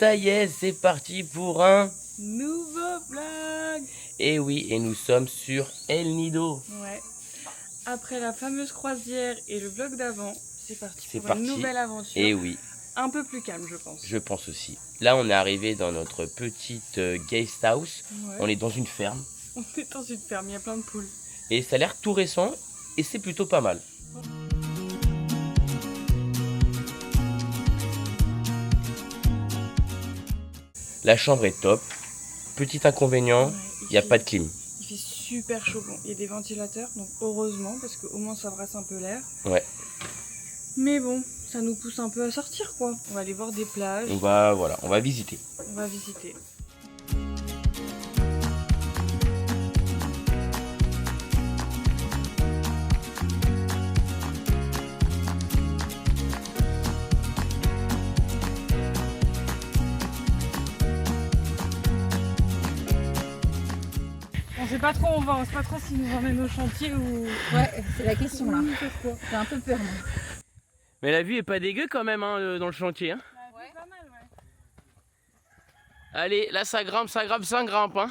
ça y est, c'est parti pour un nouveau vlog. Et oui, et nous sommes sur El Nido. Ouais. Après la fameuse croisière et le vlog d'avant, c'est parti pour une nouvelle aventure. Et oui. Un peu plus calme, je pense. Je pense aussi. Là, on est arrivé dans notre petite guest house. Ouais. On est dans une ferme. On est dans une ferme, il y a plein de poules. Et ça a l'air tout récent et c'est plutôt pas mal. La chambre est top. Petit inconvénient, il n'y a pas de clim. Il fait super chaud. Bon, il y a des ventilateurs, donc heureusement, parce qu'au moins ça brasse un peu l'air. Ouais. Mais bon, ça nous pousse un peu à sortir, quoi. On va aller voir des plages. On va visiter. On va visiter. On sait pas trop où on va, on sait pas trop s'ils nous emmènent au chantier ou... Ouais, c'est la question là. J'ai un peu peur moi. Mais la vue est pas dégueu quand même hein, dans le chantier. Hein. Ouais, pas mal, ouais. Allez, là ça grimpe, hein.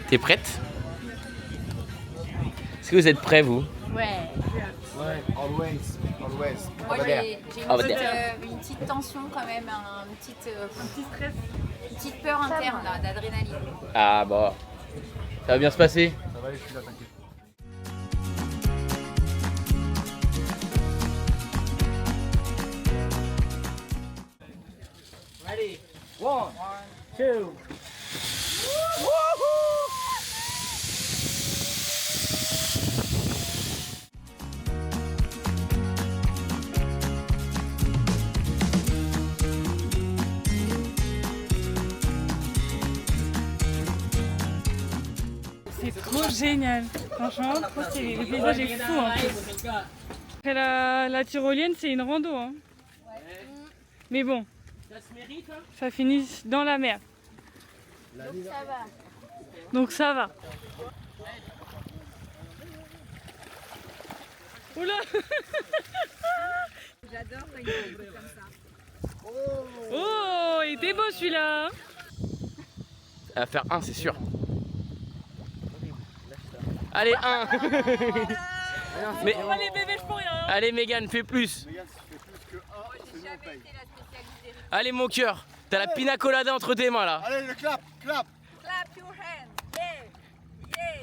T'es prête? Est-ce que vous êtes prêts vous? Ouais. Ouais, always. Moi j'ai une petite tension quand même, un petit stress. une petite peur interne là, d'adrénaline. Ah bon, ça va bien se passer. Ça va, je suis là, t'inquiète. Allez, 1, 2. C'est trop génial. Franchement, trop stylé. Le paysage est fou. Hein. Après la tyrolienne, c'est une rando. Hein. Mais bon, ça finit dans la mer. Donc ça va. Oula. J'adore quand il y a des trucs comme ça. Oh, il était beau celui-là. À faire un, c'est sûr. Allez, un. Mais... Allez bébé, je peux rien. Allez Mégane, fais plus. Regarde, si tu fais plus que 1, c'est nous on paye. Allez mon cœur, t'as la pina colada entre tes mains là. Allez, le clap. Clap your hand. Yeah. Yeah.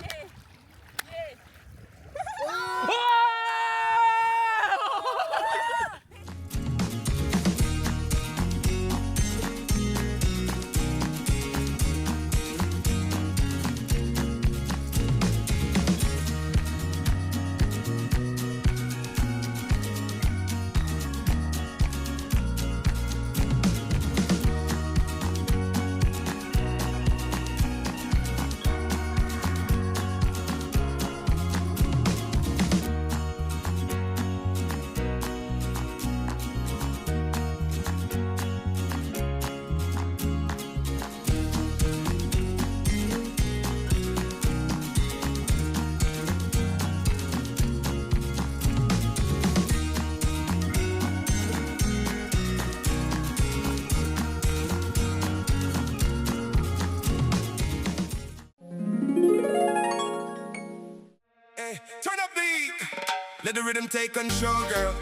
Yeah. Yeah. Oh Turn up the heat. Let the rhythm take control, girl.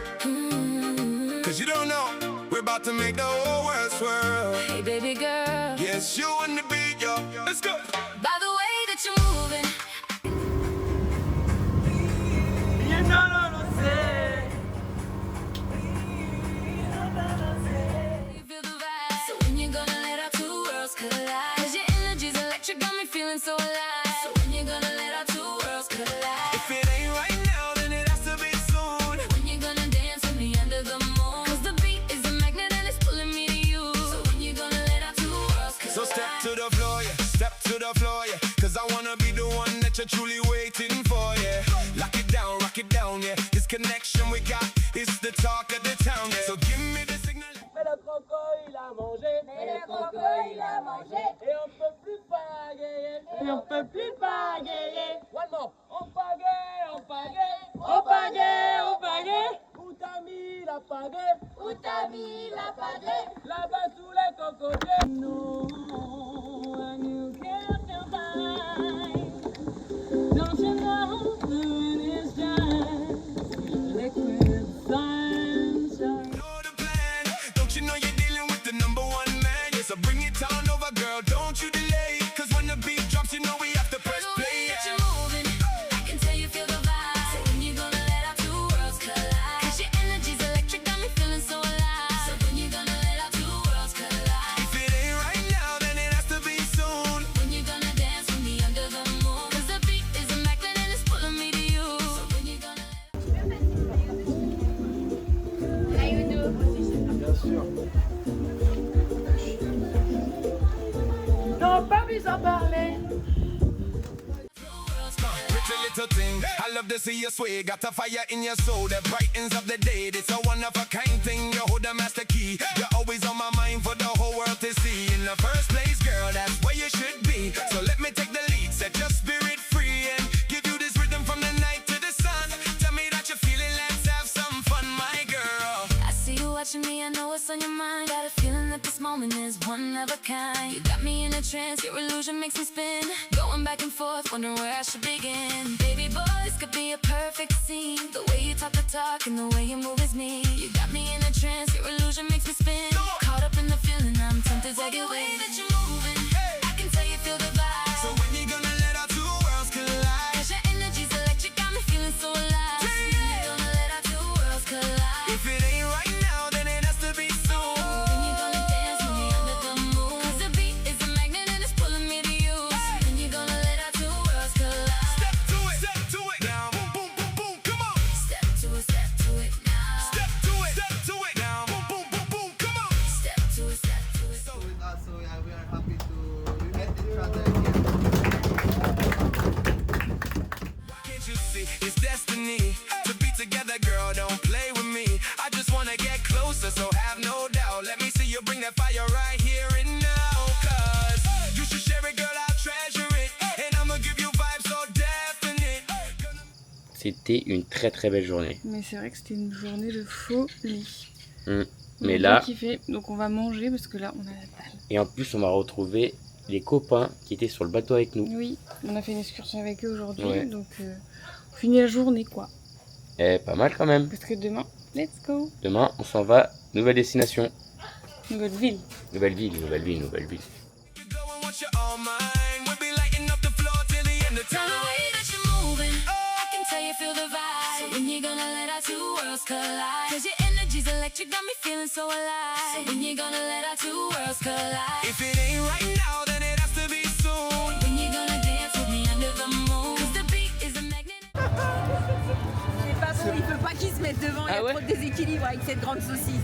Cause you don't know, we're about to make the whole world swirl. Hey baby girl, Yes, you and the beat, yo. Let's go. by the way that you're moving, you feel the vibe. So when you gonna let our two worlds collide? Cause your energy's electric, got me feeling so alive. So when you gonna let our two worlds collide? If it ain't right now, then it has to be soon. When you gonna dance with me under the moon? Cause the beat is a magnet and it's pulling me to you. So when you gonna let our two worlds collide? So step to the floor, yeah. Step to the floor, yeah. Cause I wanna be the one that you're truly waiting for, yeah. Lock it down, yeah. This connection we got is the talk of the town, yeah. So give me the signal. Mais le croco il a mangé. Mais le croco il a mangé. Et on peut plus pagayer. Et on peut plus pagayer. là-bas sous les cocotiers. No, and you can't find. Don't you know the wind is just liquid sunshine? Know the plan. Don't you know you're dealing with the number one man? Yeah, so bring it on over, girl. Don't you delay. Cause when the beat drops, you know we have to press The way play. that you're moving, I can tell you feel the vibe. So when you gonna let our two worlds collide? 'Cause your energy's electric, got me feeling so alive. So when you gonna let our two worlds collide? If it ain't right now, then it has to be soon. When you gonna dance with me under the moon? 'Cause the beat is a magnet and it's pulling me to you. So when you gonna How you do? Bien sûr. Non, pas besoin de parler. Pretty little thing, I love to see you sway. Got a fire in your soul that brightens up the day. It's a one of a kind thing, you hold the master key. You're always on my mind for the whole world to see. In the first place, girl, that's where you should be. So let me take the lead, set your spirit free, and give you this rhythm from the night to the sun. Tell me that you're feeling, let's have some fun, my girl. I see you watching me, I know what's on your mind. Got a feeling that this moment is one of a kind. You got me in a trance, your illusion makes me spin. Going back and forth, wondering where I should begin. Baby boy, this could be a perfect scene. The way you talk the talk and the way you move is me. You got me in a trance, your illusion makes me spin. Caught up in the feeling, I'm tempted to get away. The way that you're moving, I can tell you feel the vibe. So when you gonna let our two worlds collide? 'Cause your energy's electric, got me feeling so alive. So when you gonna let our two worlds collide? If it ain't right now, then it has to be soon. When you gonna dance with me under the moon? 'Cause the beat is a magnet and it's pulling me to you. So when you gonna let our two worlds collide? Step to it now. Boom, boom, boom, boom, come on. Step to it now. Step to it now. Boom, boom, boom, boom, come on. Step to it. So yeah, we are happy to meet each other here. Can't you see it's destiny to be together, girl? Don't play with me. I just wanna get closer, so have no doubt. Let me see you bring that fire right here and now. 'Cause you should share it, girl. I'll treasure it, and I'ma give you vibes so definite. C'était une très très belle journée. Mais c'est vrai que c'était une journée de folie. On Mais a là, bien kiffé, donc on va manger parce que là on a la dalle. et en plus, on va retrouver les copains qui étaient sur le bateau avec nous. Oui, on a fait une excursion avec eux aujourd'hui, Ouais. donc on finit la journée quoi. Eh, pas mal quand même. Parce que demain, let's go. Demain, on s'en va. Nouvelle destination. Nouvelle ville. Nouvelle ville, nouvelle ville, nouvelle ville. You go and want your all mine. We'll be lighting up the floor till the end of The time. way that you're moving, I can tell you feel the vibe. So when you gonna let our two worlds collide? 'Cause your energy's electric, got me feeling so alive. So when you gonna let our two worlds collide? If it ain't right now, then it has to be soon. When you gonna dance with me under the moon? 'Cause the beat is a magnet. C'est pas bon, il peut pas qu'il se mette devant, il y a trop de déséquilibre avec cette grande saucisse.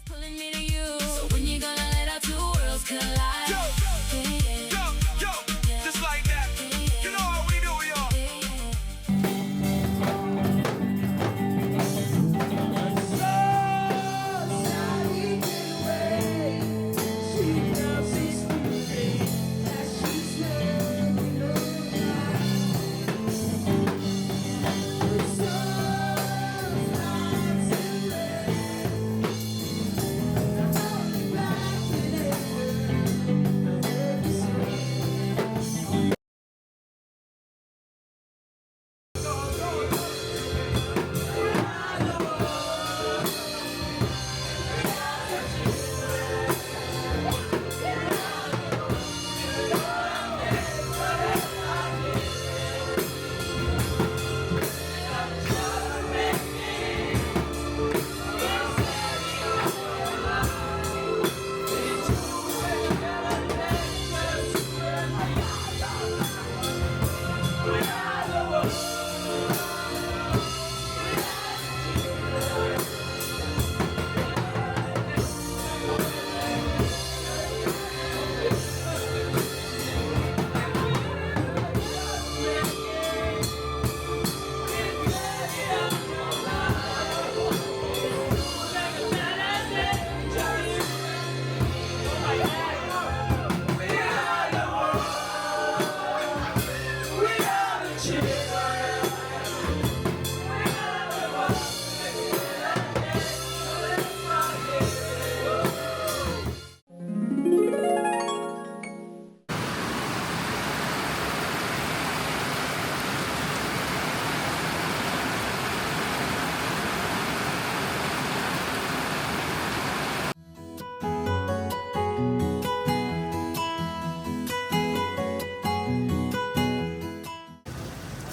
Pulling me to you. So when you gonna let our two worlds collide? Yo, yo, just like that. You know how we do, y'all.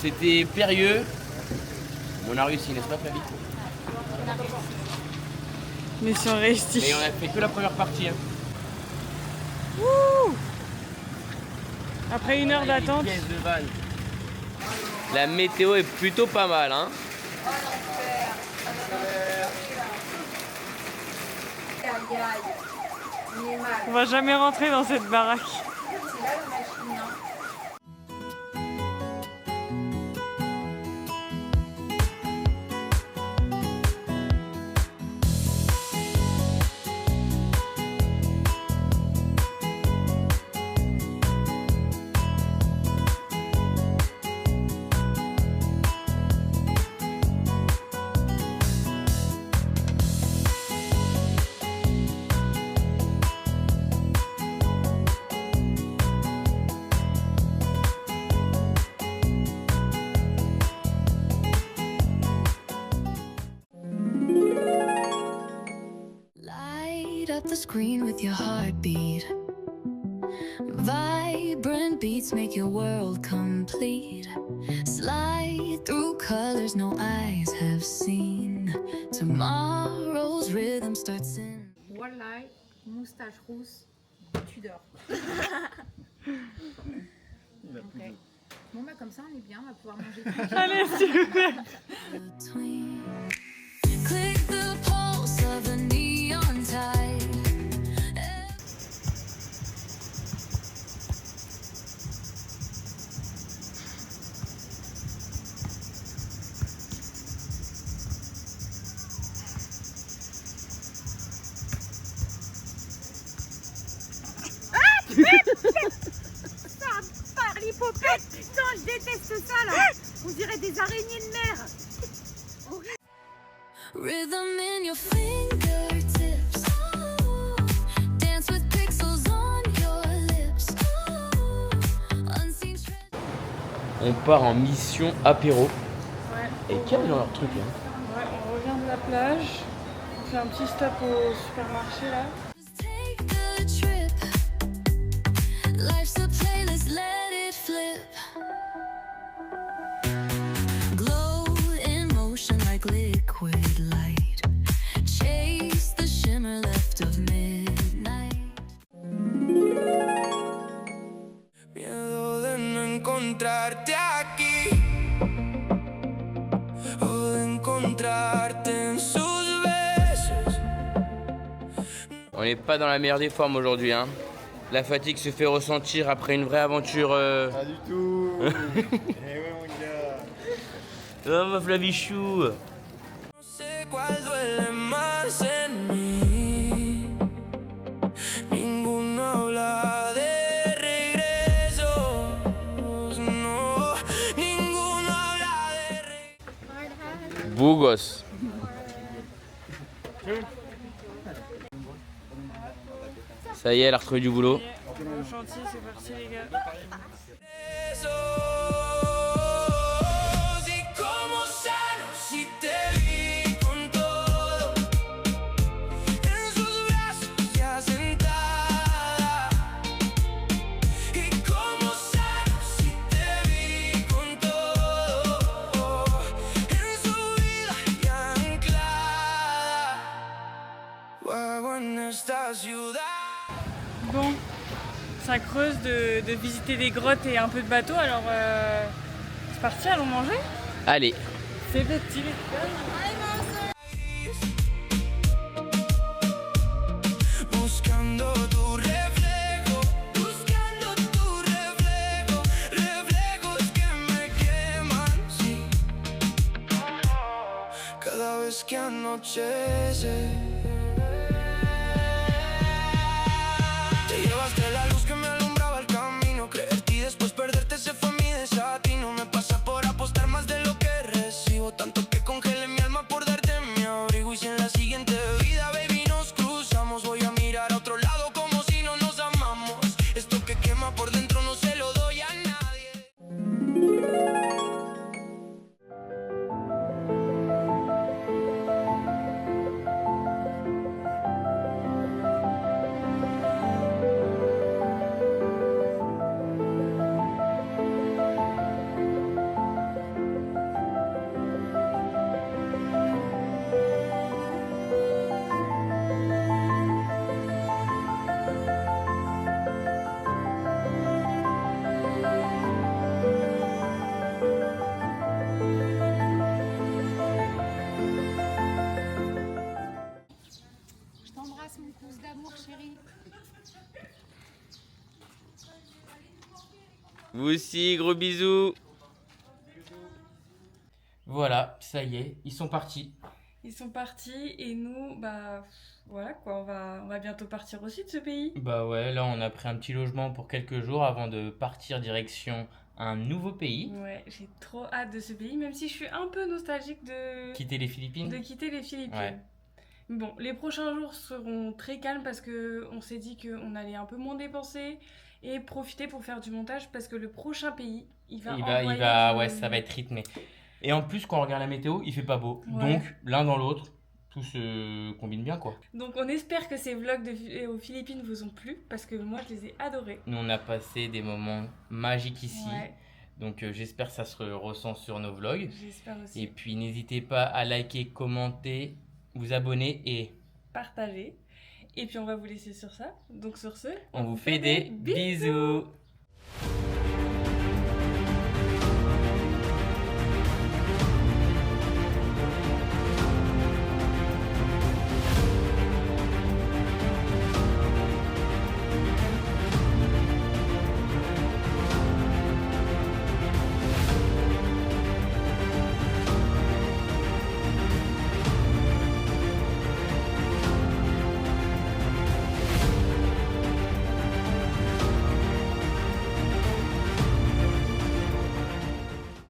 C'était périlleux. On a réussi, n'est-ce pas, Flavie? Mission réussie. Mais on a fait que la première partie. Hein. Wouh! Après une heure d'attente. La météo est plutôt pas mal, hein. On va jamais rentrer dans cette baraque. Up the screen with your heartbeat. Vibrant beats make your world complete. Slide through colors no eyes have seen. Tomorrow's rhythm starts in. Voilà, moustache rousse, tu dors. Okay. Bon bah comme ça on est bien, on va pouvoir manger tout. Allez, s'il vous plaît. Click the pulse of the neon tide. Par l'hypopète, putain, je déteste ça là. On dirait des araignées de mer. Rhythm in your fingertips. Dance with pixels on your lips. Unseen treasure. On part en mission apéro. Ouais. Et quel genre de truc là? Ouais, on revient de la plage. On fait un petit stop au supermarché là. Take a trip. Life's a playlist, let it flip. Glow in motion like liquid light. Chase the shimmer left of midnight. Miedo de no encontrarte aquí o de encontrarte en sus besos. On n'est pas dans la meilleure des formes aujourd'hui, hein. La fatigue se fait ressentir après une vraie aventure. Pas du tout. Eh ouais mon gars. Oh ma Flavichou. No sé cuál duele más en mí. Ninguno habla de regresos. No, ninguno habla de regresos. Beau gosse. Ça y est, elle a retrouvé du boulot. Le chantier, c'est parti les gars. Y como sano si te vi con todo en sus brazos ya sentada. Y como sano si te vi con todo en su vida ya anclada. Vago en esta ciudad. Bon, ça creuse de visiter des grottes et un peu de bateau, alors c'est parti, allons manger. Allez. C'est parti les gars. Buscando tu reflejo, reflejos que me queman, sí. Cada vez que anochece, te llevaste la luz que me alumbraba el camino. Creerte y después perderte se fue mi desatino. Me pasa por apostar más de lo que recibo, tanto que congelé mi alma por darte mi abrigo. Y si en la siguiente vida, baby, nos cruzamos, voy a mirar a otro lado como si no nos amamos. Esto que quema por dentro no se lo doy a nadie. Je t'embrasse mon pouce d'amour chérie. Vous aussi, gros bisous. Voilà, ça y est, ils sont partis. Ils sont partis et nous, bah voilà quoi, on va bientôt partir aussi de ce pays. Bah ouais, là on a pris un petit logement pour quelques jours avant de partir direction un nouveau pays. Ouais, j'ai trop hâte de ce pays, même si je suis un peu nostalgique de Quitter les Philippines. quitter les Philippines. Ouais. Bon, les prochains jours seront très calmes parce que on s'est dit qu'on allait un peu moins dépenser et profiter pour faire du montage parce que le prochain pays, il va ouais, ça va être rythmé. Et en plus, quand on regarde la météo, il fait pas beau. Ouais. Donc, l'un dans l'autre, tout se combine bien, quoi. Donc on espère que ces vlogs aux Philippines vous ont plu parce que moi je les ai adorés. Nous, on a passé des moments magiques ici. Ouais, Donc, j'espère que ça se ressent sur nos vlogs. j'espère aussi. Et puis, n'hésitez pas à liker, commenter, vous abonner et Partagez. Et puis on va vous laisser sur ça. Donc sur ce, on vous fait des bisous.